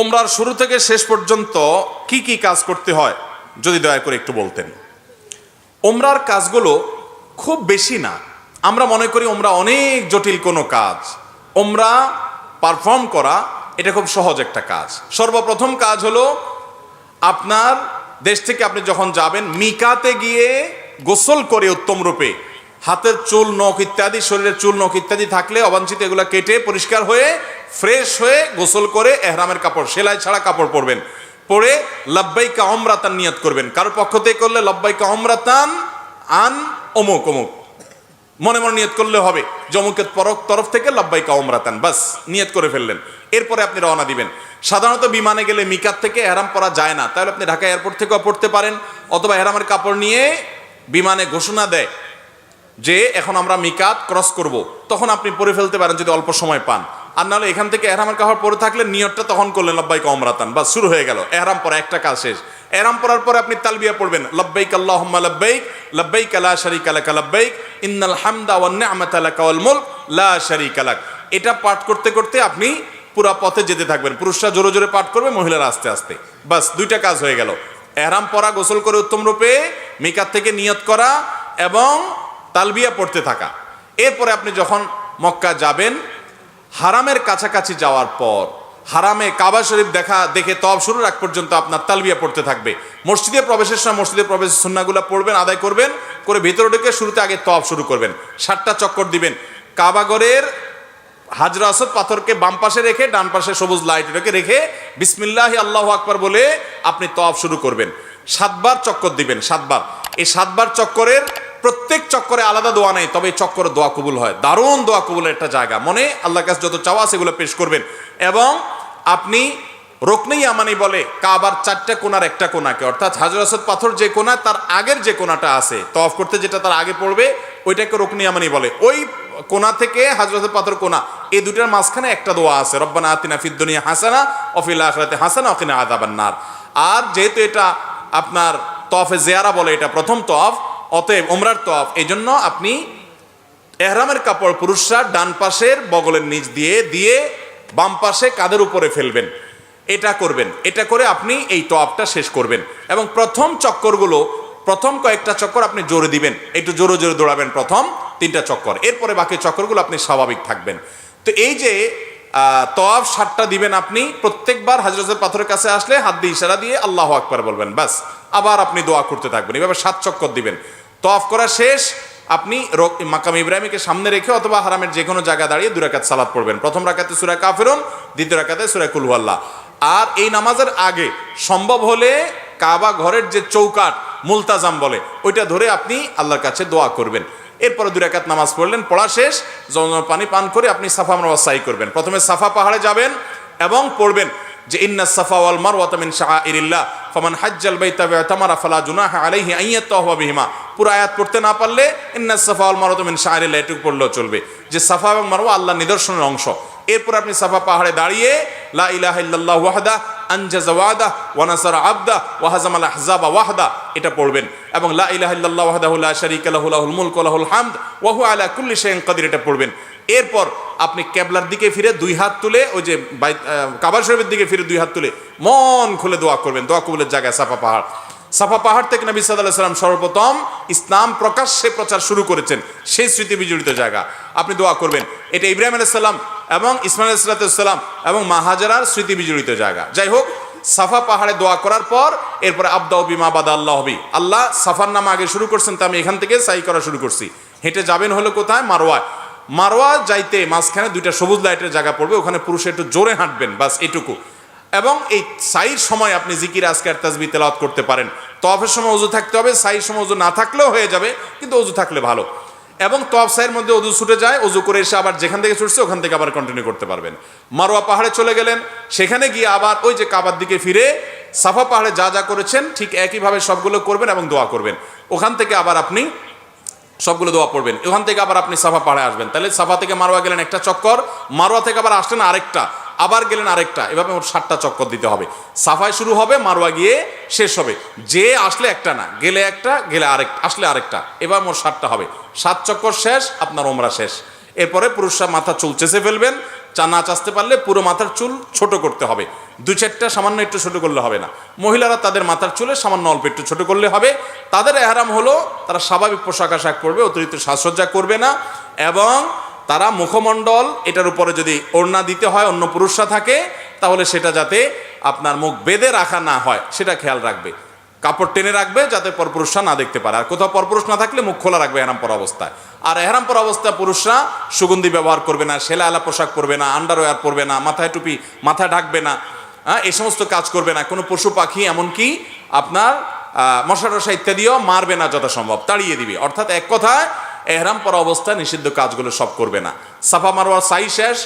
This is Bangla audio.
ওমরার শুরু থেকে শেষ পর্যন্ত কি কি কাজ করতে হয় যদি দয়া করে একটু বলতেন। ওমরার কাজগুলো খুব বেশি না, আমরা মনে করি ওমরা অনেক জটিল কোনো কাজ। ওমরা পারফর্ম করা এটা খুব সহজ একটা কাজ। সর্বপ্রথম কাজ হলো আপনার দেশ থেকে আপনি যখন যাবেন মিকাতে গিয়ে গোসল করে উত্তম রূপে হাতের চুল নখ ইত্যাদি, শরীরের চুল নখ ইত্যাদি থাকলে অবাঞ্ছিত এগুলো কেটে পরিষ্কার হয়ে ফ্রেশ হয়ে গোসল করে এহরামের কাপড়, সেলাই ছাড়া কাপড় পরবেন, পরে লাব্বাইকা উমরাতান নিয়ত করবেন। কারোর পক্ষ থেকে করলে লাব্বাইকা উমরাতান আন অমুক অমুক মনে মনে নিয়ত করলে হবে, জমুকের তরফ থেকে লাব্বাইকা উমরাতান, বাস নিয়ত করে ফেললেন। এরপরে আপনি রওনা দিবেন। সাধারণত বিমানে গেলে মিকাত থেকে এহরাম পরা যায় না, তাহলে আপনি ঢাকা এয়ারপোর্ট থেকেও পড়তে পারেন, অথবা এহরামের কাপড় নিয়ে বিমানে ঘোষণা দেয় যে এখন আমরা মিকাত ক্রস করব, তখন আপনি পরে ফেলতে পারেন যদি অল্প সময় পান। আর নাহলে এখান থেকে এহরামের কাপড় পরে থাকলে নিয়তটা তখন করলেন লাব্বাইকা উমরাতান, বাস শুরু হয়ে গেল এহরাম পরা, একটা কাজ শেষ। এহরাম পরার পরে আপনি তালবিয়া পড়বেন, লাব্বাইক আল্লাহুম্মা লাব্বাইক লাব্বাইক লা শারীকা লাকা লাব্বাইক ইন্নাল হামদা ওয়ান নি'মাতা লাকা ওয়াল মুলক লা শারীকা লাক। এটা পাঠ করতে করতে আপনি পুরা পথে যেতে থাকবেন। পুরুষরা জোরে জোরে পাঠ করবে, মহিলারা আস্তে আস্তে, বাস দুইটা কাজ হয়ে গেল। এহরাম পরা, গোসল করে উত্তম রূপে মিকাত থেকে নিয়ত করা এবং তালবিয়া পড়তে থাকা। এরপরে আপনি যখন মক্কা যাবেন, হারামের কাছাকাছি যাওয়ার পর হারামে কাবা শরীফ দেখে তওয়াফ শুরুর আগ পর্যন্ত আপনার তালবিয়া পড়তে থাকবে। মসজিদে প্রবেশের সময় মসজিদে প্রবেশের সুন্নাহগুলো পড়বেন, আদায় করবেন, করে ভিতরে ঢুকে শুরুতে আগে তওয়াফ শুরু করবেন। 7টা চক্কর দিবেন। কাবাগরের হাজরা আসদ পাথরকে বাম পাশে রেখে ডান পাশে সবুজ লাইট রেখে বিসমিল্লাহি আল্লাহু আকবার বলে আপনি তওয়াফ শুরু করবেন। 7 বার চক্কর দিবেন, 7 বার। এই 7 বার চক্করের প্রত্যেক চক্করে আলাদা দোয়া নেই, তবে এই চক্করে দোয়া কবুল হয়। দারুণ দোয়া কবুলের একটা জায়গা। মনে আল্লাহর কাছে যত চাওয়া সেগুলো পেশ করবেন। এবং আপনি রুকনে ইয়ামানি বলে কাবার 4টা কোণার একটা কোণাকে, অর্থাৎ হাজর আসদ পাথর যে কোণা তার আগের যে কোণাটা আছে তওয়াফ করতে যেটা তার আগে পড়বে ওইটাকে রুকনে ইয়ামানি বলে। ওই কোণা থেকে হাজর আসদ পাথর কোণা, এই দুটার মাঝখানে একটা দোয়া আছে, রব্বানা আতিনা ফিদ দুনিয়া হাসানা ওয়া ফিল আখিরাতি হাসানা ওয়া কিনা আযাবান নার। আর যেহেতু এটা আপনার তওয়াফে জিয়ারা বলে, এটা প্রথম তওয়াফ, অতএব ওমরার তওয়াফ, এই জন্য আপনি এহরামের কাপড় পুরুষরা ডান পাশের বগলের নিচ দিয়ে বাম পাশে কাঁধের উপরে ফেলবেন। এটা করবেন। এটা করে আপনি এই তওয়াফটা শেষ করবেন। এবং প্রথম চক্করগুলো, প্রথম কয়েকটা চক্কর আপনি জোরে দিবেন, একটু জোরে জোরে দৌড়াবেন প্রথম 3টা চক্কর। এরপরে বাকি চক্করগুলো আপনি স্বাভাবিক থাকবেন। তো এই যে তওয়াফ 7টা দিবেন আপনি, প্রত্যেকবার হাজরতের পাথরের কাছে আসলে হাত দিয়ে ইশারা দিয়ে আল্লাহু আকবার বলবেন, বাস। আবার আপনি দোয়া করতে থাকবেন, এভাবে 7 চক্কর দিবেন। তওয়াফ করা শেষ, আপনি মাকাম ইব্রাহিমকে সামনে রেখে অথবা হারামের যে কোনো জায়গা দাঁড়িয়ে 2 রাকাত সালাত পড়বেন। প্রথম রাকাতে সূরা কাফিরুন, দ্বিতীয় রাকাতে সূরা কুল হুয়াল্লাহ। আর এই নামাজের আগে সম্ভব হলে কাবা ঘরের যে চৌকাট মুলতাজাম বলে ওইটা ধরে আপনি আল্লাহর কাছে দোয়া করবেন। এরপরে 2 রাকাত নামাজ পড়লেন, পড়া শেষ, জমজম পানি পান করে আপনি সাফা মারওয়া সাই করবেন। প্রথমে সাফা পাহাড়ে যাবেন এবং পড়বেন যে ইন্নাস সাফা ওয়াল মারওয়াতা মিন শাআইরিল্লাহ ফামান হাজ্জাল বাইতা ওয়া তামারা ফালা জুনাহা আলাইহি আন ইয়াতাওয়াফা বিহিমা। পুরো আয়াত পড়তে না পারলে ইন্নাস সাফা ওয়াল মারওয়াতা মিন শাআইরিল্লাহ এটুকু পড়লেও চলবে, যে সাফা এবং মারওয়া আল্লাহর নিদর্শনের অংশ। এরপর আপনি সাফা পাহাড়ে দাঁড়িয়ে লা ইলাহা ইল্লাল্লাহু ওয়াহদা আনজাযা ওয়াদা ওয়া নাসারা আবদা ওয়া হাজামাল আহজাবা ওয়াহদা এটা পড়বেন। এবং লা ইলাহা ইল্লাল্লাহু ওয়াহদাহু লা শারীকা লাহু লাহুল মুলকু ওয়া লাহুল হামদ ওয়া হুয়া আলা কুল্লি শাইইন কাদির এটা পড়বেন। এরপর আপনি কিবলার দিকে ফিরে 2 হাত তুলে, ওই যে কাবা শরীফের দিকে ফিরে 2 হাত তুলে মন খুলে দোয়া করবেন। দোয়া কবুলের জায়গায় সাফা পাহাড়। সাফা পাহাড় থেকে নবী সাল্লাল্লাহু আলাইহি ওয়াসাল্লাম সর্বপ্রথম ইসলাম প্রকাশ্যে প্রচার শুরু করেছেন, সেই স্মৃতি বিজড়িত জায়গা। আপনি দোয়া করবেন। এটা ইব্রাহিম আলাইহিস সালাম এবং ইসমাঈল আলাইহিস সালাম এবং মা হাজারার স্মৃতি বিজড়িত জায়গা। যাই হোক, সাফা পাহাড়ে দোয়া করার পর এরপরে আবদাউ বিমা বাদা আল্লাহ হবি, আল্লাহ সাফার নামে আগে শুরু করছেন, তা আমি এখান থেকে সাই করা শুরু করছি। হেঁটে যাবেন হলো কোথায়? মারওয়ায়। মারওয়া যাইতে মাঝখানে 2টা সবুজ লাইটের জায়গা পড়বে, ওখানে পুরুষে একটু জোরে হাঁটবেন, বাস এটুকু। এবং এই সাইর সময় আপনি জিকির আজকার তাসবিহ তেলাওয়াত করতে পারেন। তওয়াফের সময় ওযু থাকতে হবে, সাইর সময় ওযু না থাকলেও হয়ে যাবে, কিন্তু ওযু থাকলে ভালো। এবং তওয়াফ সাইয়ের মধ্যে ওযু ছুটে যায়, ওযু করে এসে আবার যেখান থেকে ছুটছে ওখান থেকে আবার কন্টিনিউ করতে পারবেন। মারওয়া পাহাড়ে চলে গেলেন, সেখানে গিয়ে আবার ওই যে কাবার দিকে ফিরে সাফা পাহাড়ে যা যা করেছেন ঠিক একইভাবে সবগুলো করবেন এবং দোয়া করবেন। ওখান থেকে আবার আপনি সবগুলো দোয়া পড়বেন। ওখান থেকে আবার আপনি সাফা পাহাড়ে আসবেন। তাহলে সাফা থেকে মারওয়া গেলেন একটা চক্কর, মারওয়া থেকে আবার আসলেন আরেকটা, আবার গেলেন আরেকটা, এভাবে মোট 7টা চক্কর দিতে হবে। সাফায় শুরু হবে, মারওয়া গিয়ে শেষ হবে। যে আসলে একটা না, গেলে একটা, গেলে আরেকটা, আসলে আরেকটা, এবার মোট 7টা হবে। 7 চক্কর শেষ, আপনার ওমরা শেষ। এরপরে পুরুষরা মাথা চুল চেঁচে ফেলবেন, নাচ আসতে পারলে পুরো মাথার চুল ছোট করতে হবে, 2-4টা সামান্য একটু ছোট করলে হবে না। মহিলারা তাদের মাথার চুলে সামান্য অল্প একটু ছোট করলে হবে। তাদের এহরাম হলো তারা স্বাভাবিক পোশাক আশাক পরবে, অতিরিক্ত সাজসজ্জা করবে না, এবং তারা মুখমণ্ডল এটার উপরে যদি ওড়না দিতে হয় অন্য পুরুষরা থাকে তাহলে সেটা যাতে আপনার মুখ বেঁধে রাখা না হয় সেটা খেয়াল রাখবে, কাপড় টেনে রাখবে যাতে পরপুরুষরা না দেখতে পারে। আর কোথাও পরপুরুষ না থাকলে মুখ খোলা রাখবে এহরাম পরা অবস্থায়। আর এহরাম পরা অবস্থায় পুরুষরা সুগন্ধি ব্যবহার করবে না, সেলা আলা পোশাক পরবে না, আন্ডারওয়্যার পরবে না, মাথায় টুপি মাথা ঢাকবে না, এই সমস্ত কাজ করবে না। কোনো পশু পাখি এমনকি আপনার মশা টশা ইত্যাদিও মারবে না, যথাসম্ভব তাড়িয়ে দিবে। অর্থাৎ এক কথায় এহরাম পরা অবস্থায় নিষিদ্ধ কাজগুলো সব করবে না। সাফা মারওয়ার সাই শেষ।